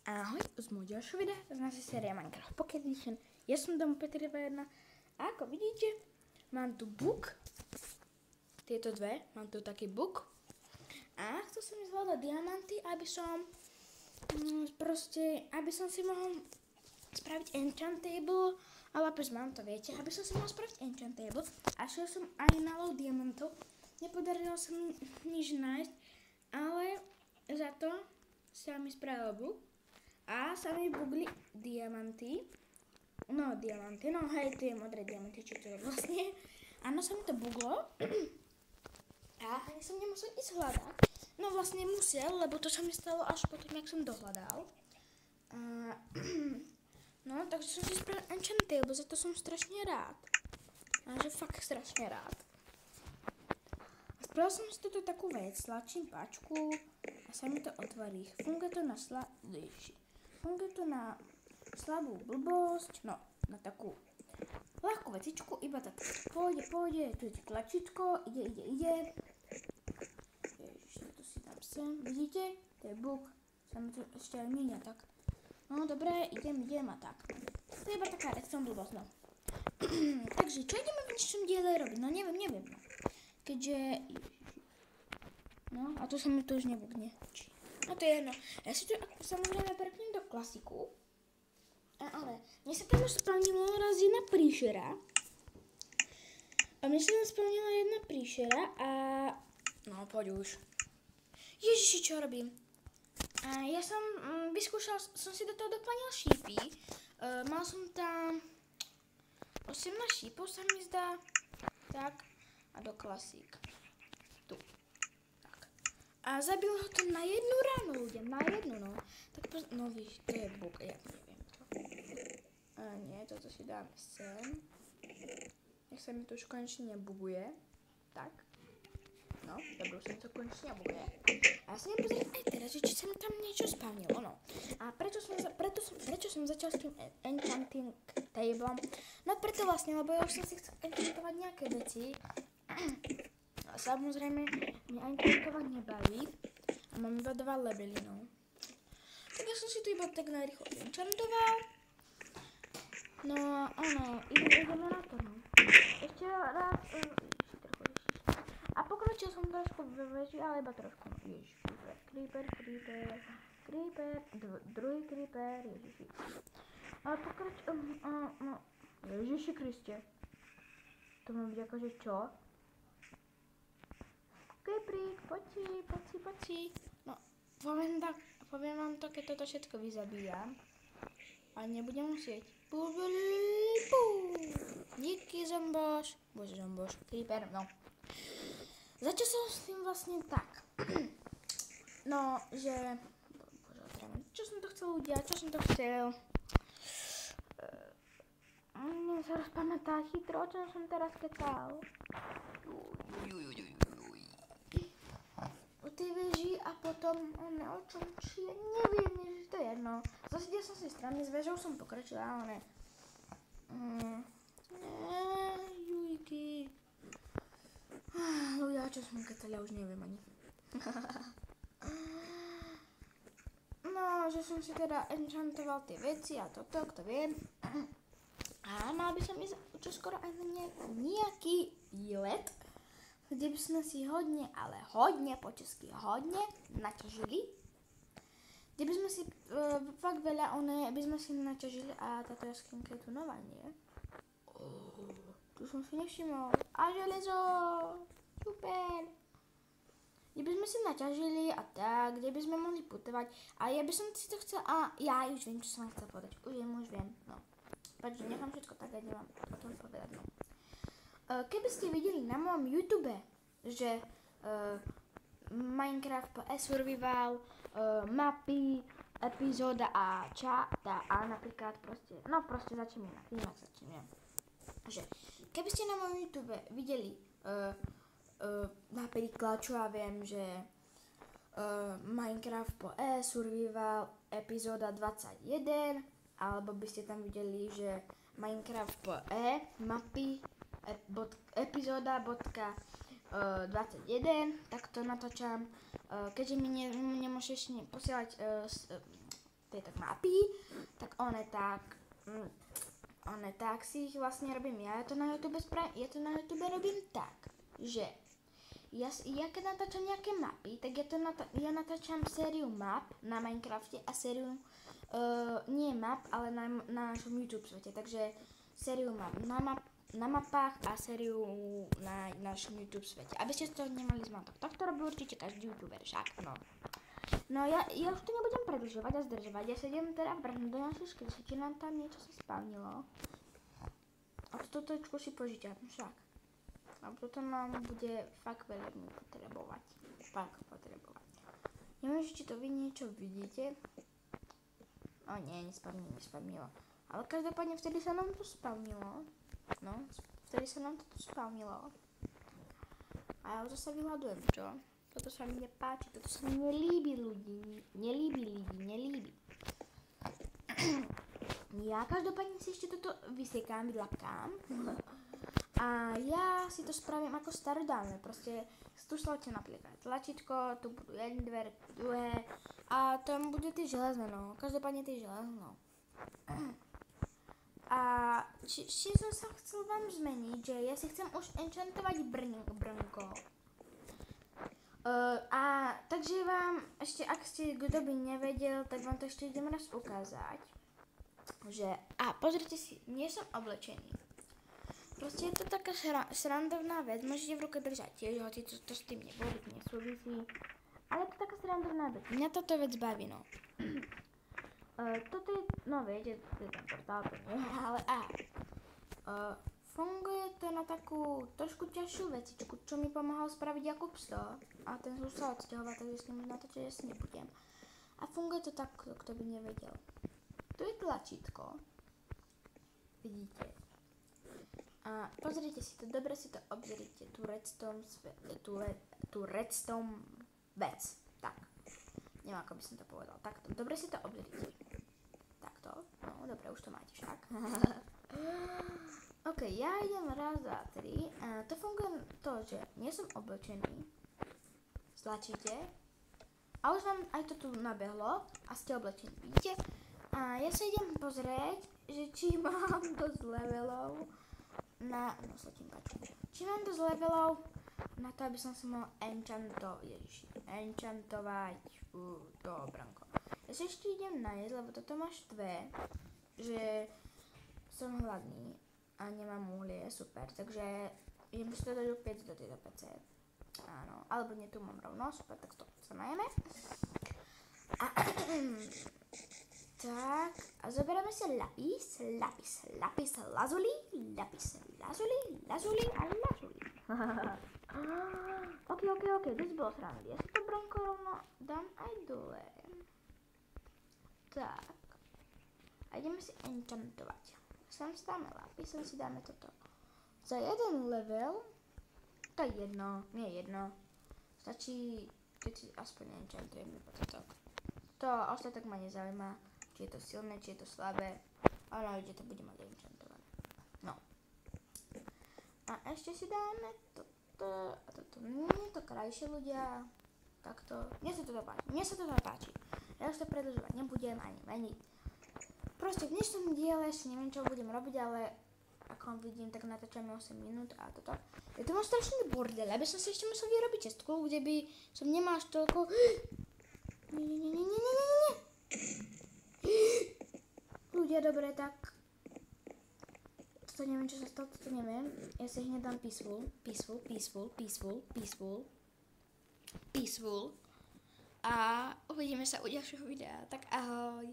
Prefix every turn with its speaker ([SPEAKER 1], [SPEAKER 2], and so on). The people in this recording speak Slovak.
[SPEAKER 1] Ahoj, z môjho ďalšieho videa z našej série Minecraft Pocket Edition. Ja som Dom Petr91 a ako vidíte, mám tu book, tieto dve, mám tu taký book a chcel som mi zvládať diamanty, aby som si mohol spraviť enchantable, ale lapis mám, to viete, aby som si mohol spraviť enchantable a šiel som aj na low diamantov, nepodarilo sa mi nič nájsť, ale za to sa mi spravil book. A sa mi bugli diamanty. No hej, tie modré diamanty, čo to je vlastne. Áno, sa mi to buglo. A ja som nemusel ísť hľadať. No vlastne musel, lebo to sa mi stalo až potom, jak som dohľadal. No, takže som si spravil enchantable, za to som strašne rád. A že fakt strašne rád. A spravil som si túto takú vec, stlačím páčku a sa mi to otvorí. Funguje to na slabú blbosť, no, na takú ľahkú vecičku, iba tak pôjde, tu je tlačítko, ide. Ježiš, to si dám sem, vidíte? To je bug, sa mi to ešte aj míňa, tak. No, dobre, idem a tak. To je iba taká redstone blbosť, no. Takže, čo ideme v dnešnom diele robiť? No, neviem, no. Keďže... No, a tu sa mi to už nebugne. No to je jedno. Ja si tu samozrejme prepnem do klasiku. Ale mne sa tam už splnila raz jedna príšera. A no poď už. Ježiši, čo robím? A ja som vyskúšal, som si do toho doplnil šípy. Mal som tam 18 šípov, sa mi zdá. Tak. A do klasík. Tu. A zabil ho to na jednu ránu, ľudia, na jednu, no. Tak no víš, to je bug, ja neviem to. A nie, toto si dáme sem. Nech sa mi to už konečne nebuguje. Tak. No, dobre, už sa mi to konečne nebuguje. A ja si nepozriem aj teraz, že či sa mi tam niečo spavnilo, no. A prečo som začal s tým enchanting tablom? No preto vlastne, lebo ja už som si chcel enchantovať nejaké veci. A samozrejme, mňa enchantovať nebaví a mám iba 2 levely, no. Tak ja som si tu iba tak najrýchlo enchantoval. No a ono, ideme na to, no. Ešte raz, a pokročil som trošku ve veži, ale iba trošku, no. Ježiš, creeper, druhý creeper, ježiši. Ale no, Ježiši Kriste. To má byť akože čo? Keprík, poď si. No, poviem vám to, keď toto všetko vyzabíjam. A nebudem musieť. Díky, zomboš. Bože, zomboš. Creeper, no. Začal som s tým vlastne tak. No, že... Čo som to chcel udiať? Mne sa rozpamätá chytro, o čom som teraz kecal. O tej veži a potom o čom, či ja neviem, že to je jedno. Zasedil som si strany, s vežou som pokročila, ale jujky. Ľudia, čo som kecal, ja už neviem ani. No, že som si teda enchantoval tie veci a toto, kto vie. A mal by som ísť čoskoro aj na nejaký výlet, kde by sme si hodne, po česky hodne naťažili. Kde by sme si fakt veľa by sme si naťažili a táto jaskinka je tu nová, nie? Tu som si nevšimol. A železo! Super! Kde by sme si naťažili a tak, kde by sme mohli putovať. A ja by som si to chcel, ja už viem, čo som vám chcel povedať. Už viem, no. Takže nechám všetko tak, a nemám o tom povedať, no. Keby ste videli na mojom YouTube, že Minecraft po Survival, mapy, epizóda a napríklad proste začnem inak. Že keby ste na mojom YouTube videli napríklad, čo ja viem, že Minecraft po Survival, epizóda 21, alebo by ste tam videli, že Minecraft po mapy, epizóda 21, tak to natáčam. Keďže mi nemôžeš posielať tieto mapy, tak one tak si ich vlastne robím ja to na YouTube robím tak, že ja keď natáčam nejaké mapy, tak ja natáčam sériu map na Minecrafte a sériu nie map, ale na našom YouTube svete, takže sériu map na mapách a sériu na našom YouTube svete, aby ste to nemali zmatok. Tak to robí určite každý YouTuber, však, no. No ja už to nebudem predlžovať a zdržovať, ja sa idem teda vrhnúť do našej skryse, či nám tam niečo sa spavnilo. A toto točku si požiťam, však. A toto nám bude fakt veľmi potrebovať. Neviem, či to vy niečo vidíte. O nie, nespavnilo. Ale každopádne vtedy sa nám to spavnilo. No, vtedy sa nám to spavnilo. A ja už sa vyhľadujem, čo? Toto sa mi nepáči, toto sa mi nelíbi ľudí. Nelíbi. Ja každopádne si ešte toto vysekám, vylapkám. A ja si to spravím ako starodávne. Proste tu slavte napríklad tlačítko, tu budú jedné dvere, druhé a tam bude tie železné, no. Každopádne tie železné, no. A či som sa chcel vám zmeniť, že ja si chcem už enchantovať brnko. A takže vám ešte, ak ste kto by nevedel, tak vám to ešte idem raz ukázať. Že, pozrite si, nie som oblečený. Proste je to taká srandovná vec, môžete v ruke držať tiež, hoci to s tým vôbec nesúvisí. Ale je to taká srandovná vec, mňa táto vec baví, no. Toto je, no viete, to je ten portál, to nie, ale funguje to na takú trošku ťažšiu vecičku, čo mi pomáhal spraviť Jakub 100 a ten sa odsťahovať, takže s ním natáčať asi nebudem. A funguje to tak, kto by nevedel. Tu je tlačítko, vidíte. A pozrite si to, dobre si to obzrite, tú redstone vec, tak. Neviem, ako by som to povedal, takto, dobre si to obzrite. Takto, no, dobre, už to máte však. Ok, ja idem raz, 2, 3, to funguje to, že nie som oblečený, stlačíte a už vám aj to tu nabehlo a ste oblečení, vidíte? A ja sa idem pozrieť, že či mám dosť levelov či mám dosť levelov na to, aby som sa mohol enchantovať to bránko. Ja sa ešte idem najesť, lebo toto ma štve, že som hladný a nemám uhlie, super, takže idem si to dať opäť do tejto pece. Áno, alebo nie, tu mám rovno, super, tak to sa najeme. Tak, a zoberieme si lapis lazuli. Ok, dosť bolo srandy. Ja si to bránko rovno dám aj dole. Tak, a ideme si enchantovať. Sem si dáme lapis, sem si dáme toto. Za jeden level, to je jedno, nie jedno. Stačí, keď si aspoň enchantujem iba toto. To ostatok ma nezaujíma, či je to silné, či je to slabé. Ale že to bude mať enchantované. No. A ešte si dáme toto a toto. Nie je to krajšie, ľudia. Takto. Mne sa to páči. Ja už to predĺžovať nebudem ani meniť. Proste v dnešnom diele si neviem, čo budem robiť, ale ako vidím, tak natáčame 8 minút a toto. Ja to mám strašný bordel, aby som si ešte musel vyrobiť čestku, kde by som nemal až toľko... Nie. Ľudia, dobre, tak... Toto neviem, čo sa stalo, toto neviem. Ja si hneď dám peaceful. A uvidíme sa u ďalšieho videa. Tak ahoj.